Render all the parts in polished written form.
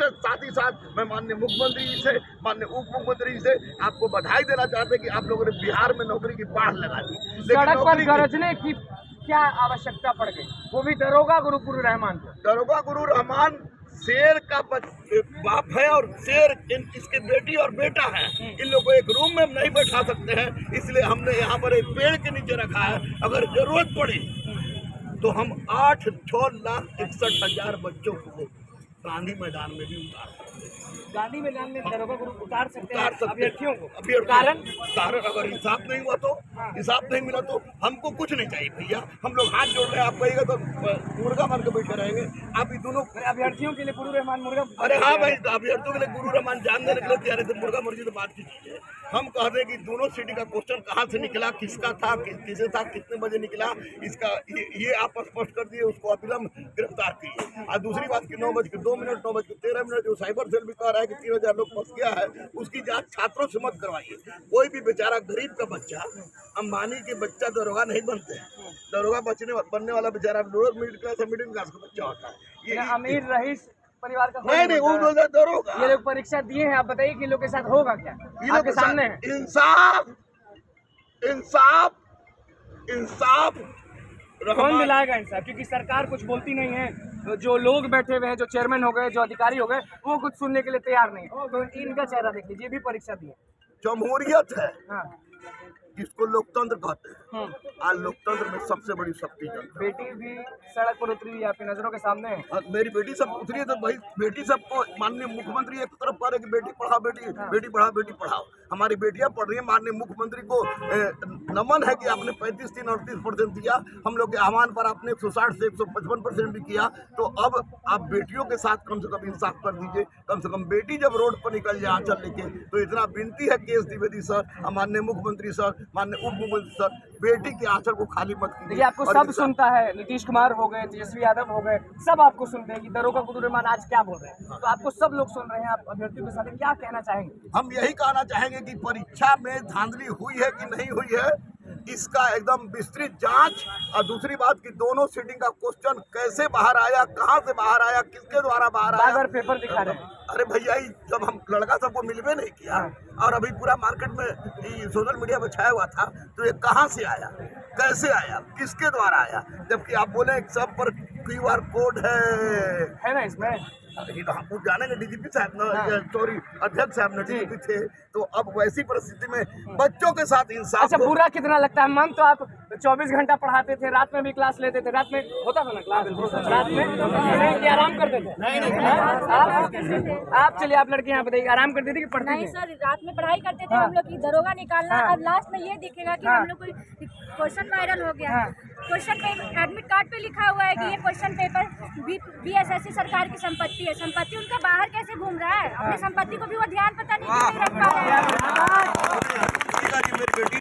उससे साथ ही साथ मैं माननीय मुख्यमंत्री जी से, माननीय उप मुख्यमंत्री जी से आपको बधाई देना चाहते हैं कि आप लोगों ने बिहार में नौकरी की बाढ़ लगा दी। सड़क पर गरजने की क्या आवश्यकता पड़ गई, वो भी दरोगा गुरुर रहमान को। दरोगा गुरुर रहमान शेर का बाप है और शेर इसके बेटी और बेटा है। इन लोगों को एक रूम में नहीं बैठा सकते हैं, इसलिए हमने यहाँ पर एक पेड़ के नीचे रखा है। अगर जरूरत पड़ी तो हम 8,61,00,000 बच्चों को गांधी मैदान में भी उतार सकते हैं। गांधी मैदान में दरोगा गुरु उतार सकते हैं अभ्यर्थियों को। कारण अगर हिसाब नहीं हुआ तो, हिसाब नहीं मिला तो हमको कुछ नहीं चाहिए भैया। हम लोग हाथ जोड़ रहे हैं, आप कहिएगा तो मुर्गा मार के बैठे रहेंगे। आप ये दोनों अभ्यर्थियों के लिए गुरु रहमान मुर्गा, अरे हाँ भाई, अभ्यर्थियों के लिए गुरु रहमान जान देने के लिए तैयार है। मुर्गा मुर्गी तो बात की चीज है। हम कह रहे कि दोनों सिटी का क्वेश्चन कहाँ से निकला, किसका था, किसे था, कितने बजे निकला, इसका ये आप स्पष्ट कर दिए, उसको अविलंब गिरफ्तार किए। और दूसरी बात की 9:02 मिनट 9:13 जो साइबर सेल भी कह रहा है कि 3,000 लोग फंस गया है, उसकी जांच छात्रों से मत करवाइए। कोई भी बेचारा गरीब का बच्चा, अंबानी के बच्चा दरोगा नहीं बनते हैं। दरोगा बनने वाला बेचारा लोअर मिडिल क्लास और मिडिल क्लास का बच्चा होता है। ये अमीर रईस परिवार का नहीं, वो दरोगा। ये लोग परीक्षा दिए हैं, आप बताइए कि लोग के साथ होगा क्या? आपके सामने है। इंसाफ कौन दिलाएगा इंसाफ? क्योंकि सरकार कुछ बोलती नहीं है। जो लोग बैठे हुए हैं, जो चेयरमैन हो गए, जो अधिकारी हो गए, वो कुछ सुनने के लिए तैयार नहीं है। तो इनका चेहरा देख लीजिए, भी परीक्षा दी है। जमहूरियत है, हाँ, जिसको लोकतंत्र कहते हैं। आज लोकतंत्र में सबसे बड़ी शक्ति जनता। बेटी भी सड़क पर उतरी हुई आपकी नजरों के सामने है। मेरी बेटी सब उतरी है तो भाई, बेटी सबको माननीय मुख्यमंत्री एक तरफ कह रहे कि बेटी पढ़ाओ, बेटी पढ़ाओ, बेटी पढ़ाओ। हमारी बेटियां पढ़ रही है। माननीय मुख्यमंत्री को नमन है कि आपने 35-38% दिया। हम लोग के आह्वान पर आपने 160 से 155% भी किया। तो अब आप बेटियों के साथ कम से कम इंसाफ कर दीजिए। कम से कम बेटी जब रोड पर निकल जाए आंचल लेके, तो इतना विनती है केएस द्विवेदी सर, माननीय मुख्यमंत्री सर, माननीय उप मुख्यमंत्री सर, बेटी के आंचल को खाली मत कीजिए। देखिए, आपको सब सुनता है। नीतीश कुमार हो गए, तेजस्वी यादव हो गए, सब आपको सुनते हैं कि दरोगा गुरु रहमान आज क्या बोल रहे हैं। तो आपको सब लोग सुन रहे हैं, आप अभ्यर्थियों के साथ क्या कहना चाहेंगे? हम यही कहना चाहेंगे कि परीक्षा में धांधली हुई है कि नहीं हुई है, इसका एकदम विस्तृत जांच। और दूसरी बात कि दोनों सीटिंग का क्वेश्चन कैसे बाहर आया, कहां से बाहर आया, किसके द्वारा बाहर आया। बार पेपर दिखा रहे हैं। अरे भैया, जब हम लड़का सबको मिलवे नहीं किया और अभी पूरा मार्केट में सोशल मीडिया पर छाया हुआ था, तो ये कहां से आया, कैसे आया, किसके द्वारा आया? जबकि आप बोले सब पर QR कोड है ना इसमें। तो हम जानेंगे डीजीपी साहब ना, सॉरी अध्यक्ष साहब ने डीजीपी थे। तो अब वैसी परिस्थिति में बच्चों के साथ इंसाफ। अच्छा, बुरा कितना लगता है? मन तो आप 24 घंटा पढ़ाते थे, रात में भी क्लास लेते थे। रात में होता था ना क्लास? रात में आराम करते थे? आप चलिए, आप लड़के यहाँ बताइए, आराम करते थे कि पढ़ते थे? नहीं सर, रात में पढ़ाई करते थे हम लोग की दरोगा निकालना। अब लास्ट में ये दिखेगा कि हम लोग को क्वेश्चन वायरल हो गया। क्वेश्चन पेपर एडमिट कार्ड पे लिखा हुआ है कि ये क्वेश्चन पेपर BSSC सरकार की संपत्ति है। संपत्ति उनका बाहर कैसे घूम रहा है? अपनी संपत्ति को भी वो ध्यान पता नहीं रख पा रहे हैं। मेरी बेटी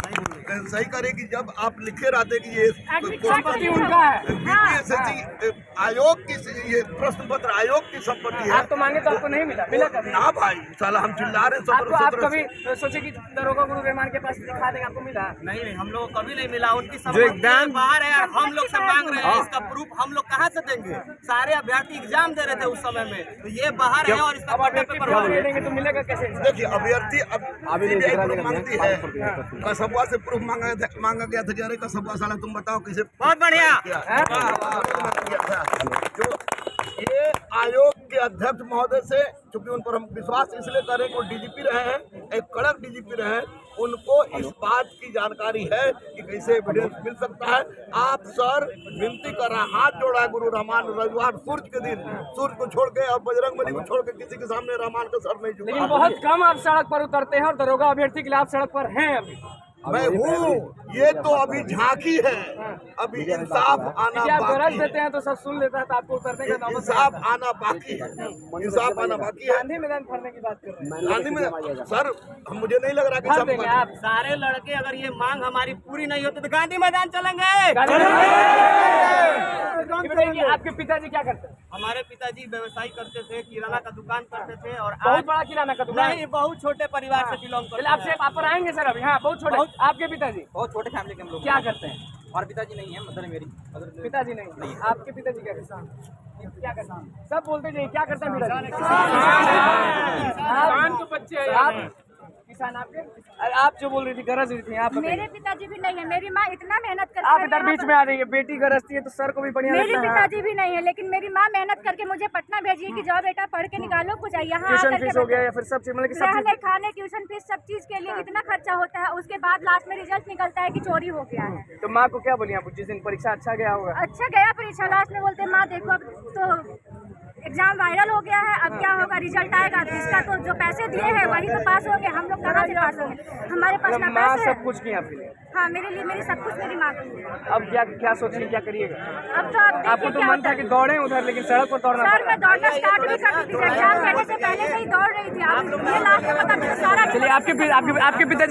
सही करे कि जब आप लिखे रहते कि ये संपत्ति उनका है, BSSC आयोग की, ये प्रश्न पत्र आयोग की संपत्ति है। आप तो मांगे तो आपको नहीं मिला? मिला कभी? हाँ भाई, साला हम चिल्ला रहे हैं। आप कभी सोचे कि दरोगा गुरु रहमान के पास दिखा देंगे, आपको मिला? नहीं, हम लोग कभी नहीं मिला। उनकी संपत्ति बाहर है और हम लोग से मांग रहे हैं। इसका प्रूफ हम लोग कहाँ से देंगे? सारे अभ्यर्थी एग्जाम दे रहे थे उस समय में, तो ये बाहर है और इसका पेपर देंगे तो मिलेगा कैसे? देखिए, अभ्यर्थी अब मांगती है। कसबा से प्रूफ मांगा गया था कि अरे कसबा साला तुम बताओ किसे। बहुत बढ़िया। जो ये आयोग के अध्यक्ष महोदय से, चूंकि उन पर हम विश्वास इसलिए करें कि वो डीजीपी रहे हैं, एक कड़क डीजीपी रहे हैं, उनको इस बात की जानकारी है कि कैसे एविडेंस मिल सकता है। आप सर विनती कर रहा, हाथ जोड़ा है गुरु रहमान। रविवार सूर्य के दिन सूर्य को छोड़ के और बजरंगबली को छोड़ के किसी के सामने रहमान का सर नहीं झुका। लेकिन बहुत कम आप सड़क पर उतरते हैं और दरोगा अभ्यर्थी के लिए आप सड़क पर हैं अभी। मैं हूँ, ये तो अभी झांकी है, अभी इंसाफ आना बाकी देते हैं तो सब सुन लेता है, तो आपको उतरने का इंसाफ आना बाकी है, इंसाफ आना बाकी है। गांधी मैदान भरने की बात कर रहे हैं। गांधी मैदान सर, मुझे नहीं लग रहा कि आप सारे लड़के, अगर ये मांग हमारी पूरी नहीं होती तो गांधी मैदान चलेंगे। आपके पिताजी क्या करते हैं? हमारे पिताजी व्यवसाय करते थे, किराना का दुकान करते थे। और बहुत बड़ा किराना का दुकान? नहीं, बहुत छोटे परिवार से बिलोंग करते हैं। आपसे आप पर आएंगे सर अभी। हाँ, बहुत छोटे। आपके पिताजी बहुत छोटे फैमिली के हम लोग। क्या करते हैं? और पिताजी नहीं है, मदर है मेरी। पिताजी नहीं, आपके पिताजी क्या करते हैं? क्या करता है? सब बोलते जाइए क्या करता है मेरा किसान के बच्चे आप किसान आपके अरे आप जो बोल रही थी गरज रही थी आप मेरे पिताजी भी नहीं है, मेरी माँ इतना मेहनत करके आप इधर बीच में आ रही है बेटी गरजती है तो सर को भी बढ़िया मेरे लगता है पिताजी भी नहीं है, लेकिन मेरी माँ मेहनत करके मुझे पटना भेजी है कि जाओ बेटा पढ़ के निकालो कुछ यहाँ ट्यूशन फीस हो गया या फिर सब चीज मतलब कि सब रहने खाने ट्यूशन फीस सब चीज के लिए इतना खर्चा होता है, उसके बाद लास्ट में रिजल्ट निकलता है कि चोरी हो गया है। तो माँ को क्या बोली आप जिस दिन परीक्षा अच्छा गया होगा अच्छा गया परीक्षा, लास्ट में बोलते माँ देखो अब तो एग्जाम वायरल हो गया है, अब क्या होगा रिजल्ट आएगा तो इसका तो जो पैसे दिए हैं वही तो पास हो गए, हम लोग कहाँ से पास होंगे, हमारे पास ना माँ पैसे सब कुछ की आपके लिए हाँ मेरे लिए मेरी सब कुछ मेरी माँ की है। अब क्या सोचिए क्या करिएगा अब तो आप आपको देखिए तो क्या मन होता था है। कि दौड़े उधर लेकिन सड़क पर दौड़ना सर मैं दौड़ना स्टार्ट भी कर दी थी, एग्जाम देने से पहले से ही दौड़ रही थी, अब ये लास्ट में पता चला सारा चलिए आपके पिताजी